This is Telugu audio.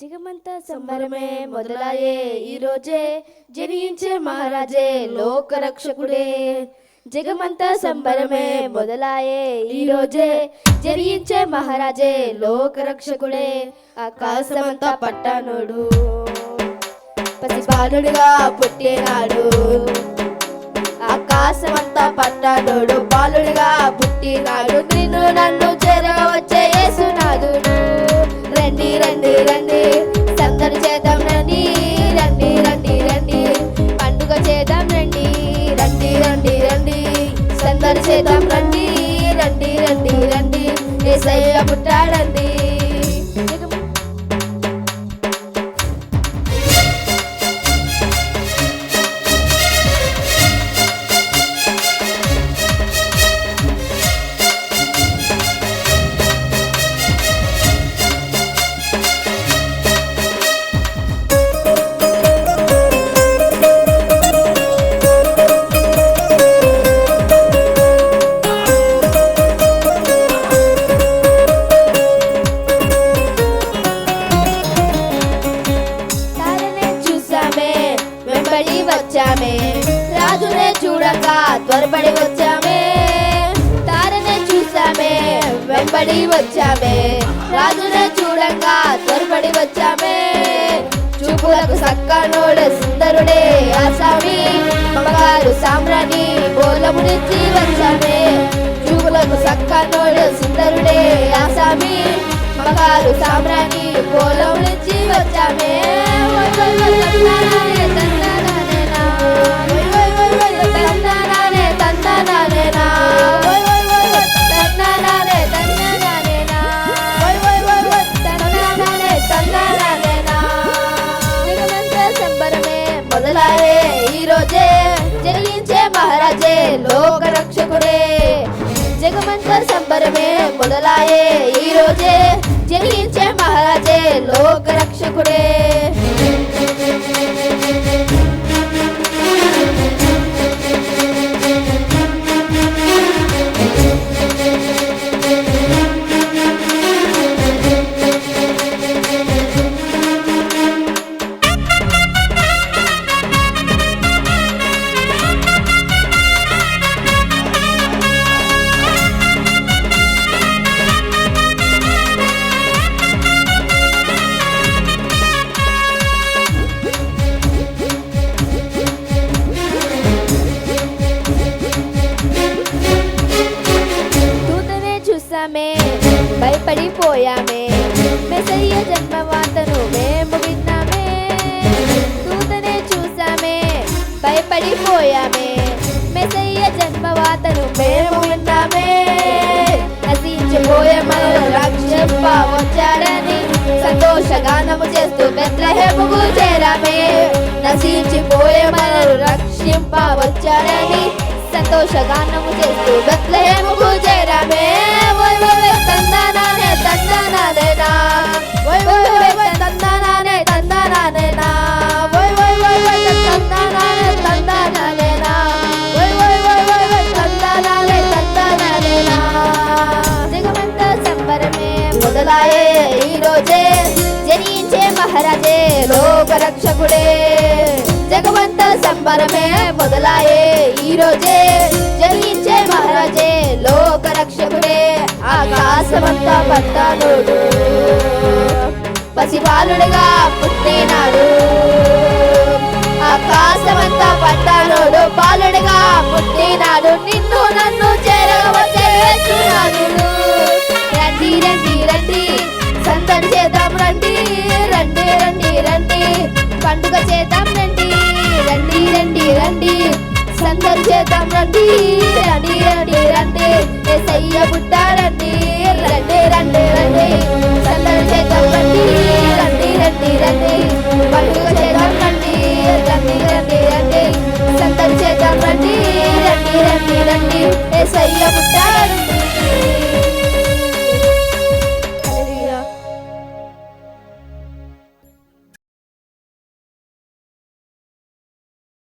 జగమంతా సంబరమే మొదలాయే ఈ రోజే, జనించే మహారాజే లోకరక్షకుడే. జగమంతా సంబరమే మొదలాయే ఈ రోజే, జనించే మహారాజే లోకరక్షకుడే. ఆకాశమంతా పట్టానుడు పసిబాలుడిగా పుట్టినాడు. ఆకాశమంతా పట్టానుడు బాలుడిగా పుట్టినాడు. నిన్ను నన్ను చేరవచ్చే యేసునాథుడు. రండి రండి రండి సందడి చేద్దాం రండి, రండి రండి రండి పండుగ చేద్దాం రండి, రండి రండి రండి సందడి చేద్దాం రండి, రండి రండి రండి యేసయ్య పుట్టాడండి. వచ్చామే రాజునే చూడక త్వరపడి వచ్చామే. తారనే చూసామే వెంబడి వచ్చామే. రాజునే చూడక త్వరపడి వచ్చామే. చూపులకు సక్కనోడు సుందరుడే ఆసామి, మగారు సామ్రాణి బోలమునిచ్చి వచ్చామే. చూపులకు సక్కనోడు సుందరుడే ఆసామి, మగారు సామ్రాణి బోలమునిచ్చి వచ్చామే. మొదలాయే ఈ రోజే, జనించే మహారాజే లోకరక్షకుడే. జగమంతా సంబరమే మొదలాయే ఈ రోజే, జనించే మహారాజే లోకరక్షకుడే. భయపడిపోయామే, మెస్సయ్య జన్మవార్తను మేము విన్నామే. దూతనే చూసామే భయపడిపోయామే, మెస్సయ్య జన్మవార్తను మేము విన్నామే. నశించిపోయే మనల్ని రక్షింప వచ్చాడని సంతోషగానము చేస్తూ బెత్లెహేముకు చేరామే. నశించిపోయే మనల్ని రక్షింప వచ్చాడని సంతోషగానము చేస్తూ బెత్లెహేముకు చేరామే. తందనానే తందనానేనా, ఓయ్ ఓయ్ ఓయ్ తందనానే తందనానేనా, ఓయ్ ఓయ్ ఓయ్ తందనానే తందనానేనా, ఓయ్ ఓయ్ ఓయ్ తందనానే తందనానేనా. జగమంతా సంబరమే మొదలాయే ఈ రోజే, జనించే మహారాజే లోకరక్షకుడే. జగమంతా సంబరమే మొదలాయే ఈ రోజే, జనించే మహారాజే లోకరక్షకుడే. ఆకాశమంతా పట్టానుడు పసిబాలుడిగా పుట్టినాడు. ఆకాశమంతా పట్టానుడు బాలుడిగా పుట్టినాడు. నిన్ను నన్ను చేరవచ్చే యేసునాథుడు. రండి రండి రండి సందడి చేద్దాం రండి, రండి రండి రండి పండుగ చేద్దాం రండి, రండి రండి రండి సందడి చేద్దాం రండి, రండి రండి రండి యేసయ్య పుట్టాడండి. రండి రండి రండి సందడి చేద్దాం రండి, రండి రండి రండి